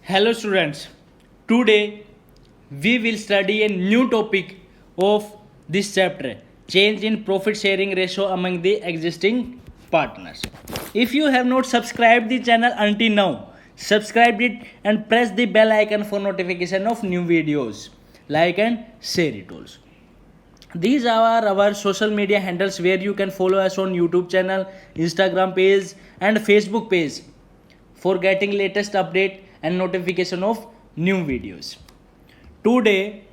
Hello students, today we will study a new topic of this chapter, change in profit sharing ratio among the existing partners. If you have not subscribed the channel until now, subscribe it and press the bell icon for notification of new videos. Like and share it also. These are our social media handles where you can follow us on YouTube channel, Instagram page and Facebook page for getting latest update and notification of new videos. Today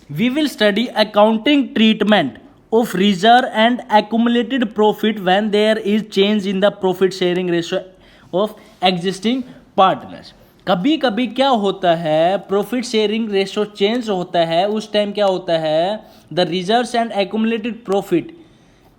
we will study accounting treatment of reserve and accumulated profit when there is change in the profit sharing ratio of existing partners. कभी कभी क्या होता है, profit sharing ratio change होता है, उस time क्या होता है, the reserves and accumulated profit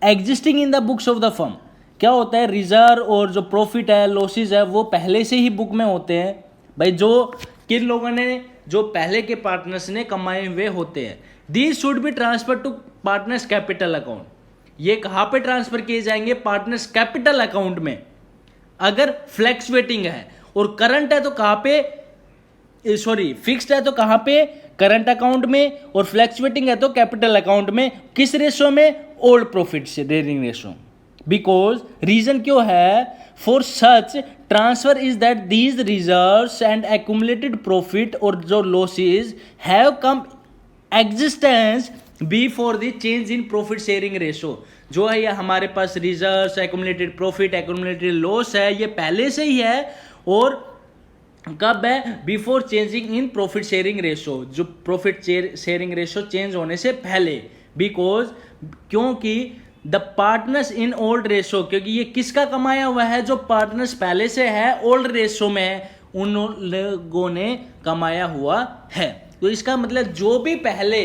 existing in the books of the firm. क्या होता है, रिजर्व और जो प्रॉफिट है, लॉसेज है, वो पहले से ही बुक में होते हैं. भाई जो किन लोगों ने, जो पहले के पार्टनर्स ने कमाए हुए होते हैं. These should be transfer to partners capital account. ये कहाँ पे ट्रांसफर किए जाएंगे, पार्टनर्स कैपिटल अकाउंट में. अगर फ्लैक्चुएटिंग है और करंट है तो कहाँ पे, सॉरी फिक्स्ड है तो कहाँ पे, करंट अकाउंट में, और फ्लैक्चुएटिंग है तो कैपिटल अकाउंट में. किस रेशो में, old profit sharing ratio. Because reason क्यों है for such transfer is that these reserves and accumulated profit और जो losses have come existence before the change in profit sharing ratio. जो है ये हमारे पास reserves, accumulated profit, accumulated loss है, ये पहले से ही है. और कब है, before changing in profit sharing ratio, जो प्रॉफिट शेयरिंग रेशो चेंज होने से पहले. बिकॉज क्योंकि the partners in old ratio, क्योंकि ये किसका कमाया हुआ है, जो पार्टनर्स पहले से है ओल्ड रेशो में है, उन लोगों ने कमाया हुआ है. तो इसका मतलब जो भी पहले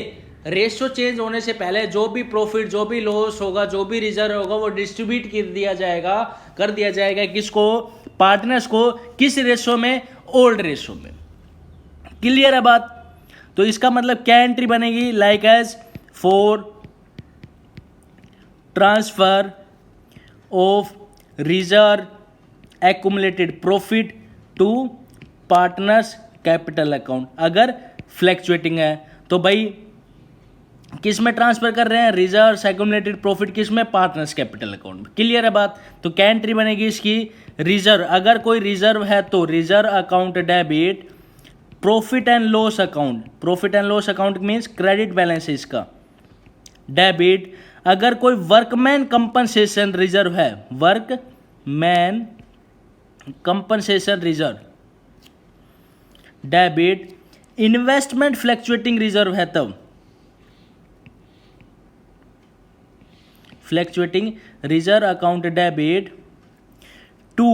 रेशो चेंज होने से पहले जो भी प्रॉफिट, जो भी लॉस होगा, जो भी रिजर्व होगा, वो डिस्ट्रीब्यूट कर दिया जाएगा किसको, पार्टनर्स को. किस रेशो में, ओल्ड रेशो में. क्लियर है बात. तो इसका मतलब क्या एंट्री बनेगी, like as for transfer of reserve accumulated profit to partners capital account. अगर फ्लैक्चुएटिंग है तो भाई किस में ट्रांसफर कर रहे हैं, रिजर्व एक्यूमुलेटेड प्रॉफिट किस में, पार्टनर्स कैपिटल अकाउंट में. क्लियर है बात. तो क्या एंट्री बनेगी इसकी, रिजर्व. अगर कोई रिजर्व है तो reserve account debit profit and loss account. Profit and loss account means credit balance है इसका, डेबिट. अगर कोई वर्कमैन कंपनसेशन रिजर्व है, workman compensation reserve debit. Investment fluctuating reserve है तब fluctuating reserve account debit to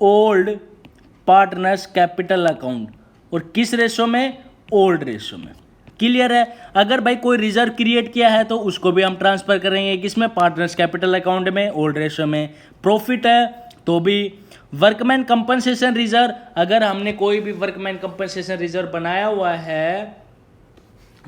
old partners capital account. और किस ratio में, ओल्ड रेशो में. क्लियर है. अगर भाई कोई रिजर्व क्रिएट किया है तो उसको भी हम ट्रांसफर करेंगे किसमें, पार्टनर्स कैपिटल अकाउंट में, ओल्ड रेशो में. प्रॉफिट है तो भी वर्कमैन कंपनसेशन रिजर्व. अगर हमने कोई भी वर्कमैन कंपनसेशन रिजर्व बनाया हुआ है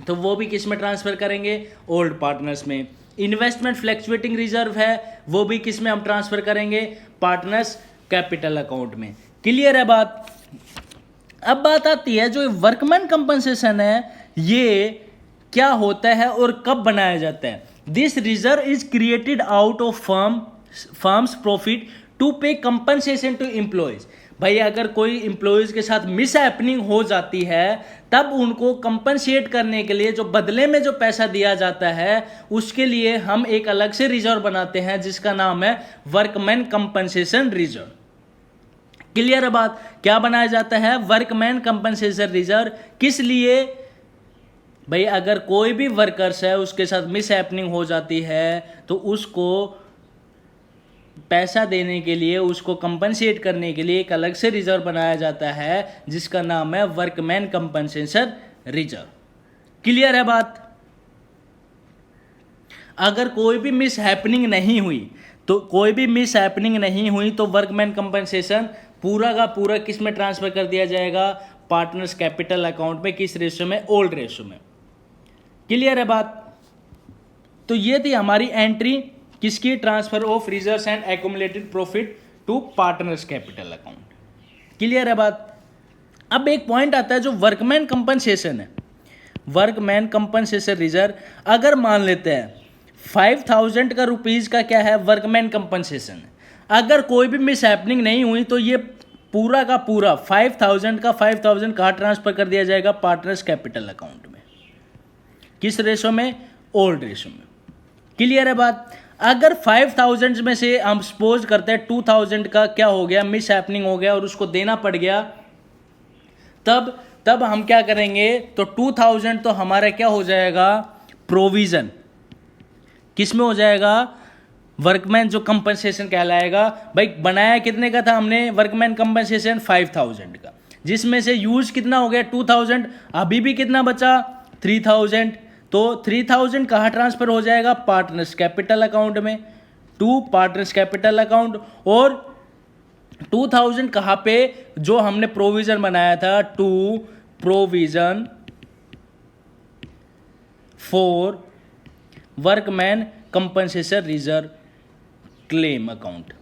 तो वो भी किस में ट्रांसफर करेंगे, ओल्ड पार्टनर्स में. इन्वेस्टमेंट फ्लैक्चुएटिंग रिजर्व है, वो भी किस में हम ट्रांसफर करेंगे, पार्टनर्स कैपिटल अकाउंट में. क्लियर है बात. अब बात आती है जो वर्कमैन कंपनसेशन है, ये क्या होता है और कब बनाया जाता है. This reserve is created out of firm's profit to pay compensation to employees. भाई अगर कोई एम्प्लॉयज के साथ मिस हैपनिंग हो जाती है तब उनको कंपनसेट करने के लिए जो बदले में जो पैसा दिया जाता है उसके लिए हम एक अलग से रिजर्व बनाते हैं जिसका नाम है वर्कमैन कंपनसेशन रिजर्व. क्लियर है बात. क्या बनाया जाता है, वर्कमैन कंपनसेशन रिजर्व. किस लिए, भाई अगर कोई भी वर्कर्स है उसके साथ मिस हैपनिंग हो जाती है तो उसको पैसा देने के लिए, उसको कंपनसेट करने के लिए एक अलग से रिजर्व बनाया जाता है जिसका नाम है वर्कमैन कंपनसेशन रिजर्व. क्लियर है बात. अगर कोई भी मिस हैपनिंग नहीं हुई तो वर्कमैन कंपनसेशन पूरा का पूरा किस में ट्रांसफर कर दिया जाएगा, पार्टनर्स कैपिटल अकाउंट में. किस रेशो में, ओल्ड रेशो में. क्लियर है बात. तो ये थी हमारी एंट्री किसकी, transfer of reserves and accumulated profit to partners capital account. Clear है बात। अब एक पॉइंट आता है जो वर्कमैन कंपनसेशन है, वर्कमैन कंपनसेशन रिजर्व। अगर मान लेते हैं 5000 का रुपीज़ का क्या है वर्कमैन कंपनसेशन, अगर कोई भी मिस हैपनिंग नहीं हुई तो ये पूरा का पूरा 5000 का 5000 कहाँ ट्रांसफर कर दिया जाएगा, पार्टनर्स कैपिटल अकाउंट में। किस रेशो में, ओल्ड रेशो में। क्लियर है बात। अगर 5000 में से हम सपोज करते हैं 2000 का क्या हो गया, मिस हैपनिंग हो गया और उसको देना पड़ गया, तब हम क्या करेंगे, तो 2000 तो हमारा क्या हो जाएगा, प्रोविजन। किस में हो जाएगा, वर्कमैन जो कंपनसेशन कहलाएगा। भाई बनाया कितने का था हमने वर्कमैन कंपनसेशन 5000 का, जिसमें से यूज कितना हो गया 2000, अभी भी कितना बचा 3000, तो 3000 कहाँ ट्रांसफर हो जाएगा, पार्टनर्स कैपिटल अकाउंट में, टू पार्टनर्स कैपिटल अकाउंट। और 2000 कहाँ पे, जो हमने प्रोविजन बनाया था, to provision for workman compensation reserve claim account.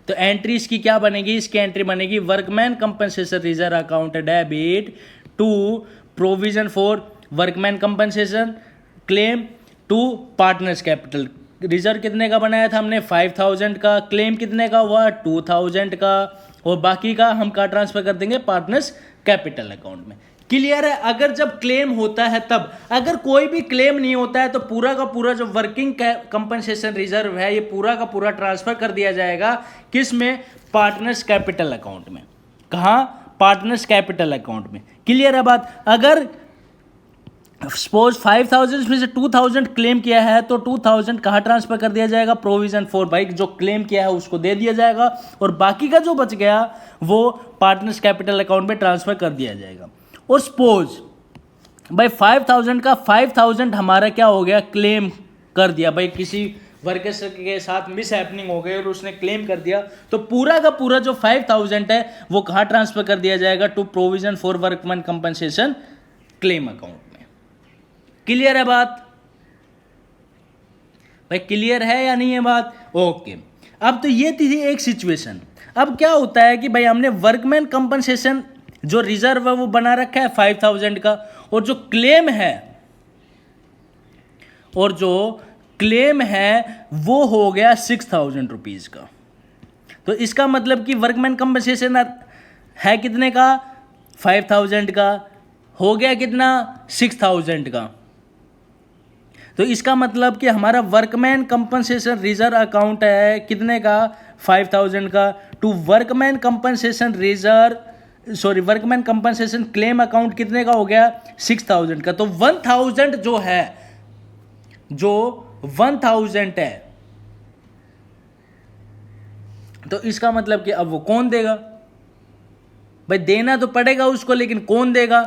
तो एंट्री इसकी क्या बनेगी, इसकी एंट्री बनेगी workman compensation reserve account debit to provision for workman compensation claim to partners capital. Reserve कितने का बनाया था हमने 5000 का, क्लेम कितने का हुआ 2000 का, और बाकी का हम कहाँ ट्रांसफर कर देंगे, पार्टनर्स कैपिटल अकाउंट में। क्लियर है। अगर जब क्लेम होता है तब, अगर कोई भी क्लेम नहीं होता है तो पूरा का पूरा जो वर्किंग कंपनसेशन रिजर्व है ये पूरा का पूरा ट्रांसफर कर दिया जाएगा किस में, पार्टनर्स कैपिटल अकाउंट में। कहाँ, पार्टनर्स कैपिटल अकाउंट में। क्लियर है बात। अगर सपोज 5000 में से 2000 क्लेम किया है तो 2000 कहाँ ट्रांसफर कर दिया जाएगा, प्रोविजन फॉर, भाई जो क्लेम किया है उसको दे दिया जाएगा, और बाकी का जो बच गया वो पार्टनर्स कैपिटल अकाउंट में ट्रांसफर कर दिया जाएगा। और सपोज भाई 5000 का 5000 हमारा क्या हो गया, क्लेम कर दिया, भाई किसी वर्कर्स के साथ मिस हैपनिंग हो गई और उसने क्लेम कर दिया, तो पूरा का पूरा जो 5000 है वो कहाँ ट्रांसफर कर दिया जाएगा, to provision for workman compensation claim account में। क्लियर है बात भाई, क्लियर है या नहीं है बात, ओके। अब तो ये थी एक सिचुएशन। अब क्या होता है कि भाई हमने वर्कमैन कंपनसेशन जो रिजर्व है वो बना रखा है 5000 का, और जो क्लेम है वो हो गया 6000 रुपीज़ का। तो इसका मतलब कि वर्कमैन कंपनसेशन है कितने का, 5000 का, हो गया कितना 6000 का। तो इसका मतलब कि हमारा वर्कमैन कंपनसेशन रिजर्व अकाउंट है कितने का, 5000 का, to workman compensation workman compensation claim account कितने का हो गया, 6000 का। तो 1000 जो 1000 है, तो इसका मतलब कि अब वो कौन देगा, भाई देना तो पड़ेगा उसको, लेकिन कौन देगा,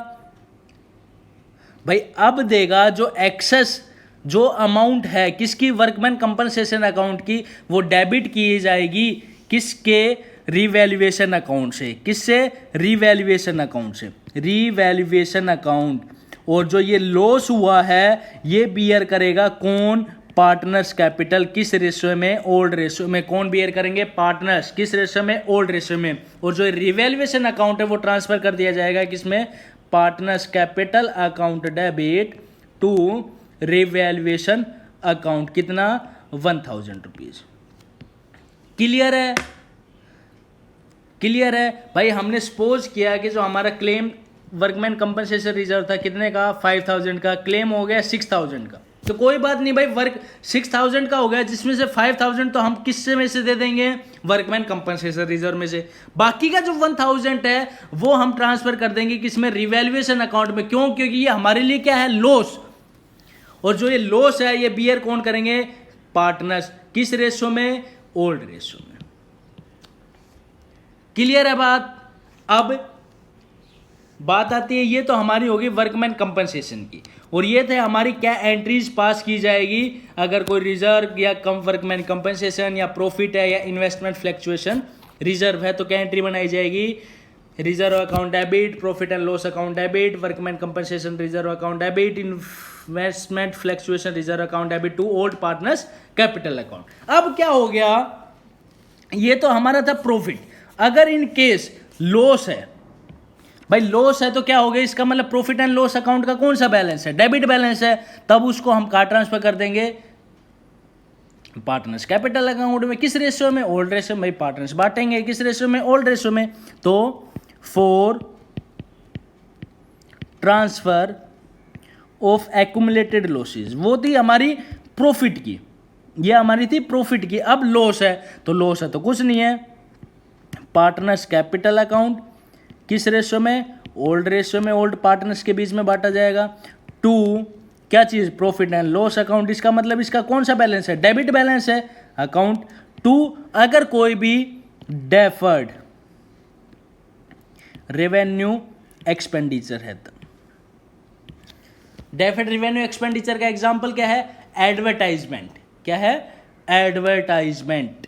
भाई अब देगा जो एक्सेस जो अमाउंट है किसकी, वर्कमैन कंपनसेशन अकाउंट की, वो डेबिट की जाएगी किसके, रीवैल्यूएशन अकाउंट से। किससे, रीवैल्यूएशन अकाउंट से, रीवैल्यूएशन अकाउंट। और जो ये लॉस हुआ है ये बियर करेगा कौन, पार्टनर्स कैपिटल। किस रेशियो में, ओल्ड रेशियो में। कौन बियर करेंगे, पार्टनर्स। किस रेशियो में, ओल्ड रेशियो में। और जो रिवैल्यूएशन अकाउंट है वो ट्रांसफर कर दिया जाएगा किसमें, partners capital account debit to revaluation account. कितना, 1000 रुपीज। क्लियर है, क्लियर है भाई। हमने सपोज किया कि जो हमारा क्लेम वर्कमैन कंपनसेशन रिजर्व था कितने का, 5000 का, क्लेम हो गया 6000 का। तो कोई बात नहीं भाई, वर्क 6000 का हो गया, जिसमें से 5000 तो हम किससे में से दे देंगे, वर्कमैन कंपनसेशन रिजर्व में से। बाकी का जो 1000 है वो हम ट्रांसफर कर देंगे किसमें, रिवैल्यूएशन अकाउंट में। क्यों, क्योंकि ये हमारे लिए क्या है, लॉस। और जो ये लॉस है ये बियर कौन करेंगे, पार्टनर्स। किस रेशो में, ओल्ड रेशो में। क्लियर है बात। अब बात आती है, ये तो हमारी होगी वर्कमैन कंपनसेशन की, और ये थे हमारी क्या एंट्रीज पास की जाएगी अगर कोई रिजर्व या कम वर्कमैन कंपनसेशन या प्रॉफिट है या इन्वेस्टमेंट फ्लक्चुएशन रिजर्व है तो क्या एंट्री बनाई जाएगी, reserve account debit, profit and loss account debit, workman compensation reserve account debit, investment fluctuation reserve account debit to old partners capital account. अब क्या हो गया, ये तो हमारा था प्रॉफिट। अगर इन केस लॉस है, भाई लॉस है तो क्या हो गया, इसका मतलब प्रॉफिट एंड लॉस अकाउंट का कौन सा बैलेंस है, डेबिट बैलेंस है, तब उसको हम कहाँ ट्रांसफर कर देंगे, पार्टनर्स कैपिटल अकाउंट में। किस रेशियो में, ओल्ड रेशियो में। पार्टनर्स बांटेंगे किस रेशियो में, ओल्ड रेशियो में। तो for transfer of accumulated losses, वो थी हमारी प्रॉफिट की, ये हमारी थी प्रॉफिट की। अब लॉस है तो कुछ नहीं है, पार्टनर्स कैपिटल अकाउंट किस रेशियो में, ओल्ड रेशियो में, ओल्ड पार्टनर्स के बीच में बांटा जाएगा। टू क्या चीज, प्रॉफिट एंड लॉस अकाउंट, इसका मतलब इसका कौन सा बैलेंस है, डेबिट बैलेंस है अकाउंट। टू अगर कोई भी डेफर्ड रेवेन्यू एक्सपेंडिचर है तो डेफर्ड रेवेन्यू एक्सपेंडिचर का एग्जांपल क्या है, एडवर्टाइजमेंट। क्या है, एडवर्टाइजमेंट।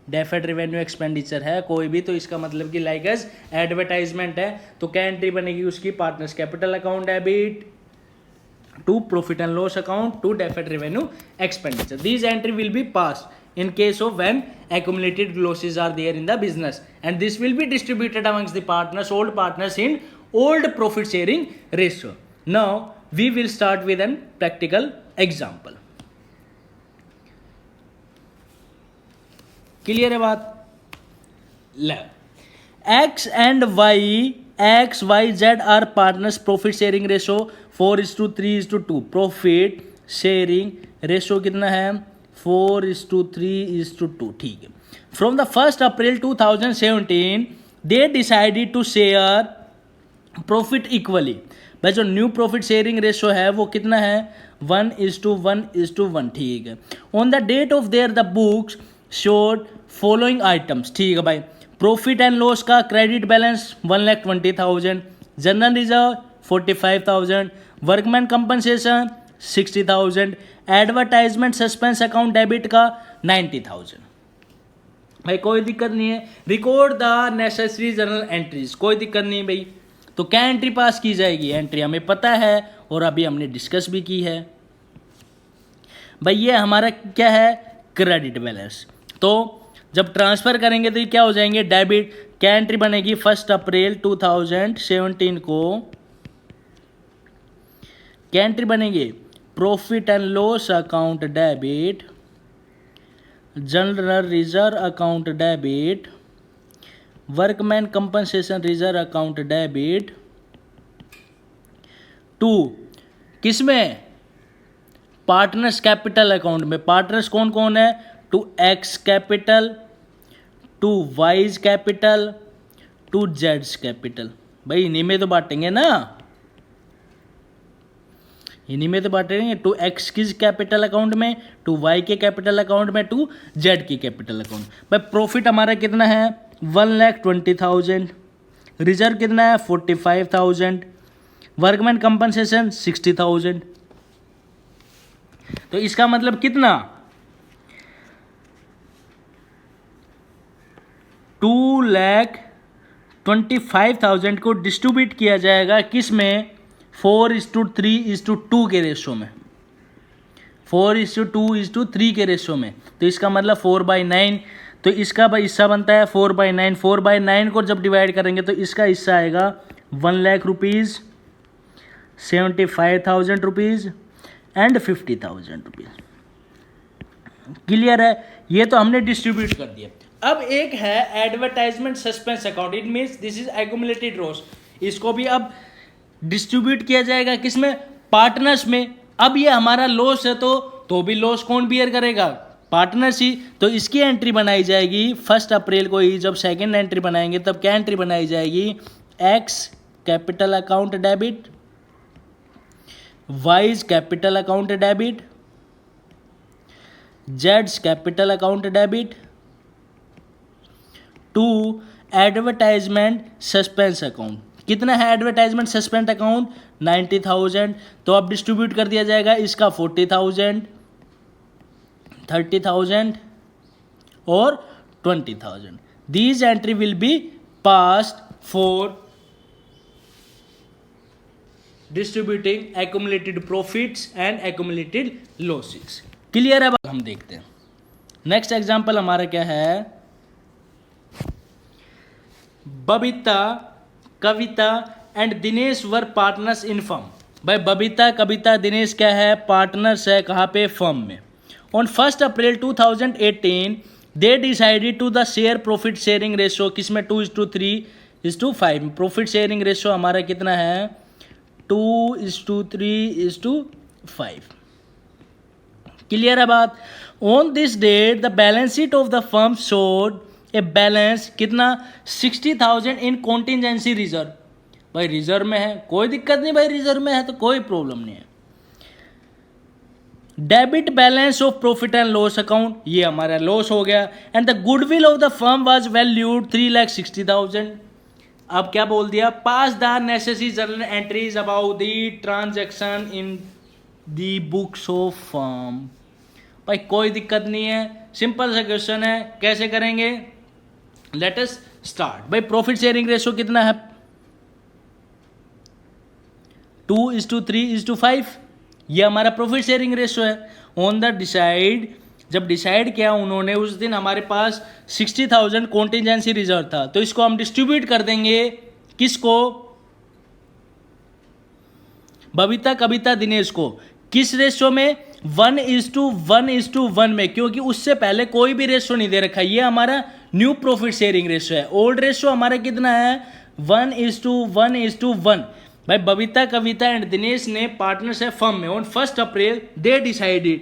डेफर्ड रेवेन्यू एक्सपेंडिचर है कोई भी, तो इसका मतलब कि लाइक एज एडवर्टाइजमेंट है, तो क्या एंट्री बनेगी उसकी, partners capital account debit to profit and loss account to deferred revenue expenditure. These entry will be passed in case of when accumulated losses are there in the business, and this will be distributed amongst the partners, old partners, in old profit sharing ratio. Now we will start with an practical example. Clear है बात, X and Y, X, Y, Z are partners profit sharing ratio 4:3:2. Profit sharing ratio कितना है, 4:3:2. ठीक है। From the 1st April 2017 they decided to share profit equally. भाई जो new profit sharing ratio है वो कितना है, 1:1:1. ठीक है। On the date of their the books showed following items. ठीक है भाई, प्रॉफिट एंड लॉस का credit balance 1,20,000, general reserve 45,000, workman compensation 60,000, advertisement suspense account debit का 90,000। भाई कोई दिक्कत नहीं है, record the necessary journal entries, कोई दिक्कत नहीं भाई। तो क्या एंट्री पास की जाएगी, एंट्री हमें पता है और अभी हमने डिस्कस भी की है भाई, ये हमारा क्या है, क्रेडिट बैलेंस। तो जब ट्रांसफर करेंगे तो ये क्या हो जाएंगे, डेबिट। क्या एंट्री बनेगी, 1 अप्रैल 2017 को क्या एंट्री बनेगी, profit and loss account debit, general reserve account debit, workman compensation reserve account debit to किसमें, पार्टनर्स कैपिटल अकाउंट में। पार्टनर्स कौन कौन है, to X capital, to Y's capital, to जेड्स कैपिटल। भाई इन्हीं में तो बांटेंगे ना, इन्हीं में तो बांटेंगे, टू एक्स की कैपिटल अकाउंट में, टू वाई के कैपिटल अकाउंट में, टू जेड की कैपिटल अकाउंट। भाई प्रॉफिट हमारा कितना है, 1,20,000, रिजर्व कितना है 45,000, वर्कमैन कंपनसेशन 60,000। तो इसका मतलब कितना, 2,25,000 को डिस्ट्रीब्यूट किया जाएगा किस में, 4:3:2 के रेशो में, 4:2:3 के रेशो में। तो इसका मतलब 4/9, तो इसका भाई हिस्सा बनता है 4/9। 4/9 को जब डिवाइड करेंगे तो इसका हिस्सा आएगा 1,00,000 rupees, 75,000 rupees and 50,000 rupees. Clear है, ये तो हमने डिस्ट्रीब्यूट कर दिया। अब एक है advertisement suspense account, it means this is accumulated loss. इसको भी अब डिस्ट्रीब्यूट किया जाएगा किसमें, पार्टनर्स में। अब ये हमारा लॉस है तो भी लॉस कौन बियर करेगा, पार्टनर्स ही। तो इसकी एंट्री बनाई जाएगी 1 अप्रैल को ही, जब सेकंड एंट्री बनाएंगे तब क्या एंट्री बनाई जाएगी, X capital account debit, Y's capital account debit, जेड्स capital account debit to advertisement suspense account. कितना है एडवर्टाइजमेंट सस्पेंड अकाउंट, 90,000। तो अब डिस्ट्रीब्यूट कर दिया जाएगा, इसका 40,000, 30,000 और 20,000। These entry will be passed for distributing accumulated profits and accumulated losses. Clear है, हम देखते हैं नेक्स्ट एग्जांपल हमारा क्या है, Babita, Kavita and Dinesh were partners in firm. भाई बबीता, कविता, दिनेश क्या है? पार्टनर्स है। कहाँ पे? फर्म में। On 1 April 2018 they decided to the share profit sharing ratio, किसमें? 2:3:5। प्रॉफिट शेयरिंग रेशो हमारा कितना है? 2:3:5। क्लियर है बात? On this date the balance sheet of the firm showed a balance कितना? 60,000 इन कॉन्टिजेंसी रिजर्व। भाई रिजर्व में है, कोई दिक्कत नहीं भाई, रिजर्व में है तो कोई प्रॉब्लम नहीं है। Debit balance of profit and loss account, ये हमारा लॉस हो गया। And the goodwill of the firm was valued 3,60,000। अब क्या बोल दिया? Pass the necessary journal entries about the transaction in the books of firm. भाई कोई दिक्कत नहीं है, सिंपल सा क्वेश्चन है, कैसे करेंगे? Let us start. भाई प्रॉफिट शेयरिंग रेशो कितना है? 2:3:5। ये हमारा प्रॉफिट शेयरिंग रेशो है। ऑन द डिसाइड, जब डिसाइड किया उन्होंने उस दिन हमारे पास 60,000 कॉन्टिजेंसी रिजर्व था, तो इसको हम डिस्ट्रीब्यूट कर देंगे किसको? बबीता, कविता, दिनेश को। किस रेशो में? 1:1:1 में, क्योंकि उससे पहले कोई भी रेशो नहीं दे रखा। ये हमारा न्यू प्रॉफिट शेयरिंग रेशो है। ओल्ड रेशो हमारा कितना है? 1:1:1। भाई बबीता, कविता एंड दिनेश ने पार्टनर्स है फर्म में। On 1 April they decided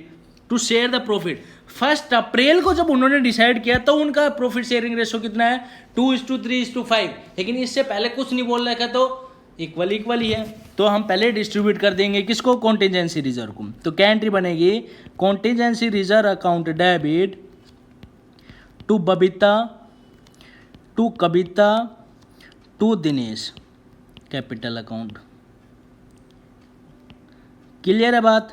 to share the profit. 1 April को जब उन्होंने डिसाइड किया तो उनका प्रॉफिट शेयरिंग रेशो कितना है? 2:3:5। लेकिन इससे पहले कुछ नहीं बोल रखा, तो इक्वल ही है। तो हम पहले डिस्ट्रीब्यूट कर देंगे किसको? कॉन्टिजेंसी रिजर्व को। तो क्या एंट्री बनेगी? Contingency reserve account debit to Babita, to Kavita, to Dinesh, capital account. Clear है बात?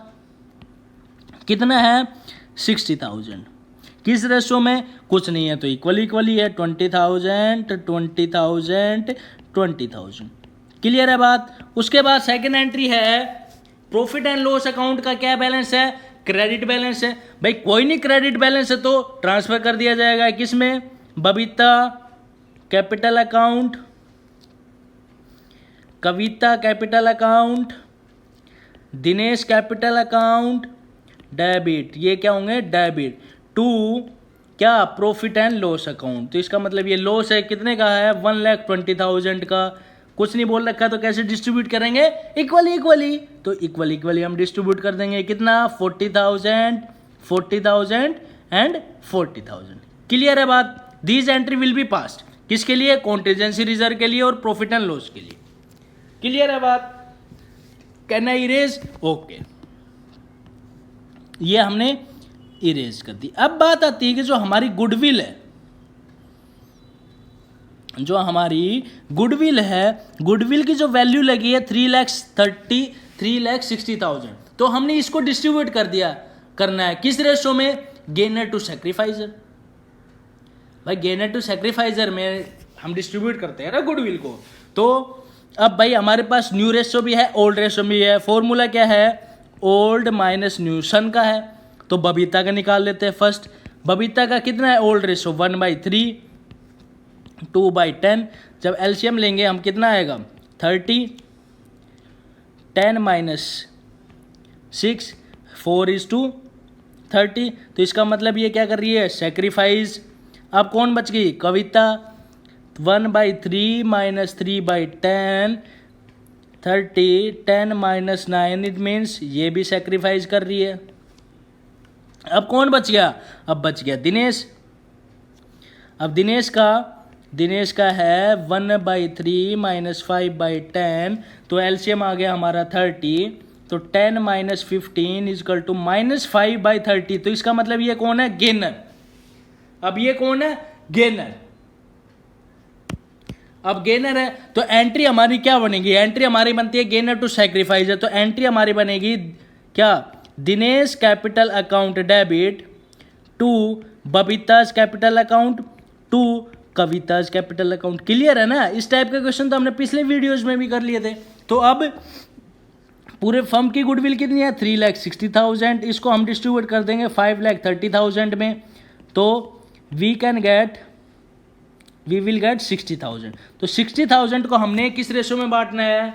कितना है? 60,000। किस रेशो में? कुछ नहीं है तो इक्वल ही है। 20,000 20,000 20,000। क्लियर है बात? उसके बाद सेकंड एंट्री है प्रॉफिट एंड लॉस अकाउंट का क्या बैलेंस है? क्रेडिट बैलेंस है। भाई कोई नहीं, क्रेडिट बैलेंस है तो ट्रांसफर कर दिया जाएगा किसमें? Babita capital account, Kavita capital account, Dinesh capital account, debit. ये क्या होंगे? डेबिट टू क्या? Profit and loss account. तो इसका मतलब ये लॉस है, कितने का है? 1,20,000 का। कुछ नहीं बोल रखा तो कैसे डिस्ट्रीब्यूट करेंगे? इक्वली। तो इक्वली हम डिस्ट्रीब्यूट कर देंगे कितना? 40,000 40,000 एंड 40,000। क्लियर है बात? These entry will be passed किसके लिए? कॉन्टिजेंसी रिजर्व के लिए और प्रॉफिट एंड लॉस के लिए। क्लियर है बात? Can I erase? ओके, ये हमने इरेज कर दी। अब बात आती है कि जो हमारी गुडविल है, जो हमारी गुडविल है, गुडविल की जो वैल्यू लगी है 3,60,000, तो हमने इसको डिस्ट्रीब्यूट कर दिया। करना है किस रेशो में? Gainer to sacrificer. भाई गेनर टू सैक्रिफाइजर में हम डिस्ट्रीब्यूट करते हैं ना गुडविल को। तो अब भाई हमारे पास न्यू रेशो भी है, ओल्ड रेशो भी है। फॉर्मूला क्या है? ओल्ड माइनस न्यू सन का है। तो बबीता का निकाल लेते हैं फर्स्ट। बबीता का कितना है? Old ratio 1/3, 2/10। जब एलसीएम लेंगे हम कितना आएगा? 30, 10 माइनस 6, 4:30। तो इसका मतलब ये क्या कर रही है? सेक्रीफाइस। अब कौन बच गई? कविता। 1/3 माइनस 3/10, 30, 10 माइनस 9, इट मीन्स ये भी सेक्रीफाइस कर रही है। अब कौन बच गया? अब बच गया दिनेश। अब दिनेश का है 1/3 माइनस 5/10, तो एलसीएम आ गया हमारा 30। तो 10 माइनस 15 इजकल टू माइनस 5/30। तो इसका मतलब ये कौन है? गेनर। अब ये कौन है? गेनर। अब गेनर है तो एंट्री हमारी क्या बनेगी? एंट्री हमारी बनती है गेनर टू सैक्रिफाइस है, तो एंट्री हमारी बनेगी क्या? Dinesh capital account debit to Babita's capital account to Kavita's capital account. Clear है ना? इस टाइप के क्वेश्चन तो हमने पिछले वीडियोज में भी कर लिए थे। तो अब पूरे फर्म की गुडविल कितनी है? 3,60,000। इसको हम डिस्ट्रीब्यूट कर देंगे 5,30,000 में। तो we can we will get 60,000। तो 60,000 को हमने किस रेशो में बांटना है?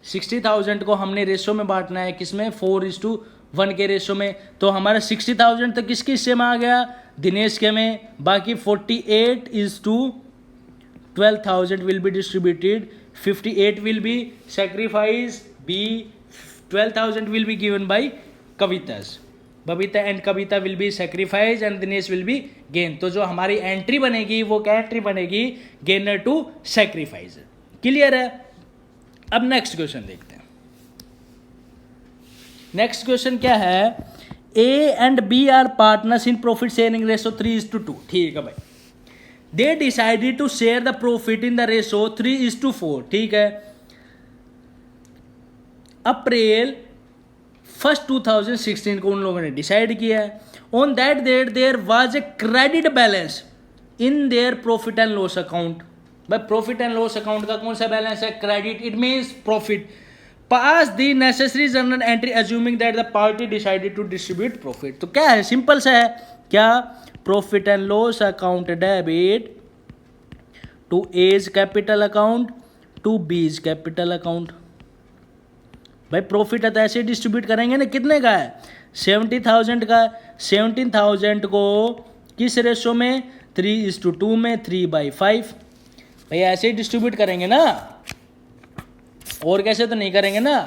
60,000 को हमने रेशो में बांटना है, किसमें? 4:1 के रेशो में। तो हमारा 60,000 तो किसके हिस्से में आ गया? दिनेश के में। बाकी 48:12,000 will be distributed, 58 will be sacrifice, B 12,000 will be given by Kavita's. Babita and Kavita will be sacrifice and Dinesh will be gain. तो जो हमारी एंट्री बनेगी वो क्या एंट्री बनेगी? Gainer to sacrifice. क्लियर है? अब नेक्स्ट क्वेश्चन देखते हैं। नेक्स्ट क्वेश्चन क्या है? A and B are partners in profit sharing ratio 3:2। ठीक है भाई। They decided to share the profit in the ratio 3:4। ठीक है। अप्रैल 1, 2016 को उन लोगों ने डिसाइड किया है। On that date there was a credit balance in their profit and loss account. भाई प्रॉफिट एंड लॉस अकाउंट का कौन सा बैलेंस है? Credit. It means profit. Pass the necessary journal entry assuming that the party decided to distribute profit. तो क्या है? Simple सा है। क्या? Profit and loss account debit to A's capital account to B's capital account. भाई profit है तो ऐसे डिस्ट्रीब्यूट करेंगे ना। कितने का है? 70,000 का। 17,000 को किस रेशो में? 3:2 में, 3/5। भाई ऐसे ही डिस्ट्रीब्यूट करेंगे ना, और कैसे तो नहीं करेंगे ना।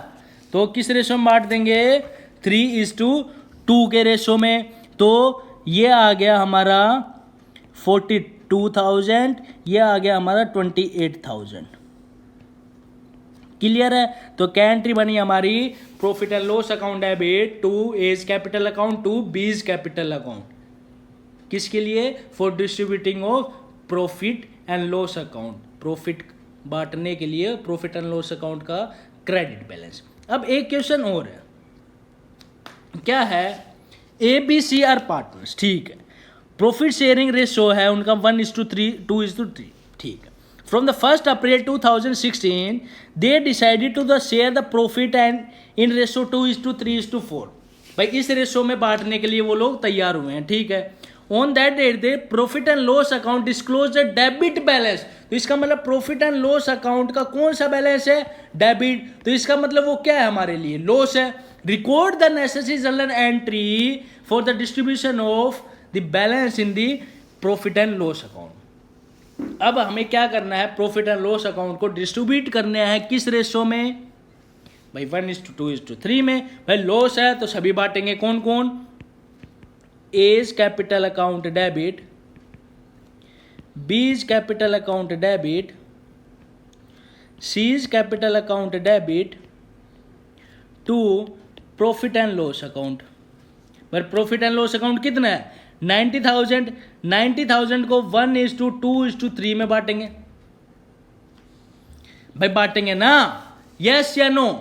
तो किस रेशो में बांट देंगे? 3:2 के रेशो में। तो ये आ गया हमारा 42,000, ये आ गया हमारा 28,000। क्लियर है? तो क्या एंट्री बनी हमारी? Profit and loss account debit to A's capital account to B's capital account. किसके लिए? For distributing of profit and loss account. Profit बांटने के लिए प्रॉफिट एंड लॉस अकाउंट का क्रेडिट बैलेंस। अब एक क्वेश्चन और है। क्या है? ABC are partners. ठीक है। प्रॉफिट शेयरिंग रेशो है उनका 1:3, 2:3। ठीक है। From the 1st April 2016, they decided to share the profit and in ratio 2:3:4। भाई इस रेशो में बांटने के लिए वो लोग तैयार हुए हैं। ठीक है। On that date they profit and loss account disclose the debit balance. तो इसका मतलब प्रॉफिट एंड लॉस अकाउंट का कौन सा बैलेंस है? डेबिट। तो इसका मतलब वो क्या है हमारे लिए? लॉस है। Record the necessary journal entry for the distribution of the balance in the profit and loss account. अब हमें क्या करना है? प्रॉफिट एंड लॉस अकाउंट को डिस्ट्रीब्यूट करना है किस रेशो में? भाई 1:2:3 में। भाई लॉस है तो सभी बांटेंगे। कौन कौन? A's capital account debit, B's capital account debit, C's capital account debit to profit and loss account. पर प्रॉफिट एंड लॉस अकाउंट कितना है? 90,000। 90,000 को 1:2:3 में बांटेंगे। भाई बांटेंगे ना? यस या नो?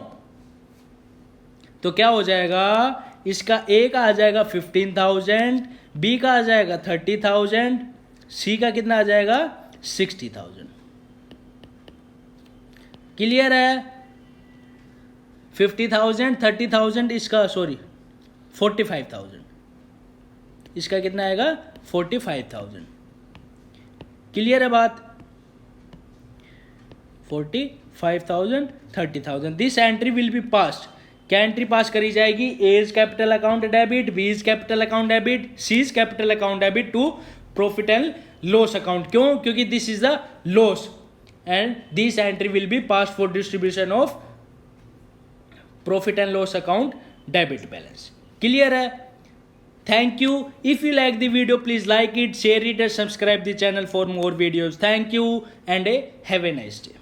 तो क्या हो जाएगा? इसका ए का आ जाएगा 15,000, बी का आ जाएगा 30,000, सी का कितना आ जाएगा? 60,000। क्लियर है? 50,000, 30,000 इसका, सॉरी 45,000। इसका कितना आएगा? 45,000। क्लियर है बात? 45,000, 30,000। This entry will be passed. क्या एंट्री पास करी जाएगी? A's capital account debit, B's capital account debit, C's capital account debit to profit and loss account. क्यों? क्योंकि this is the loss and this entry will be pass for distribution of profit and loss account debit balance. Clear है? Thank you. If you like the video, please like it, share it and subscribe the channel for more videos. Thank you and have a nice day.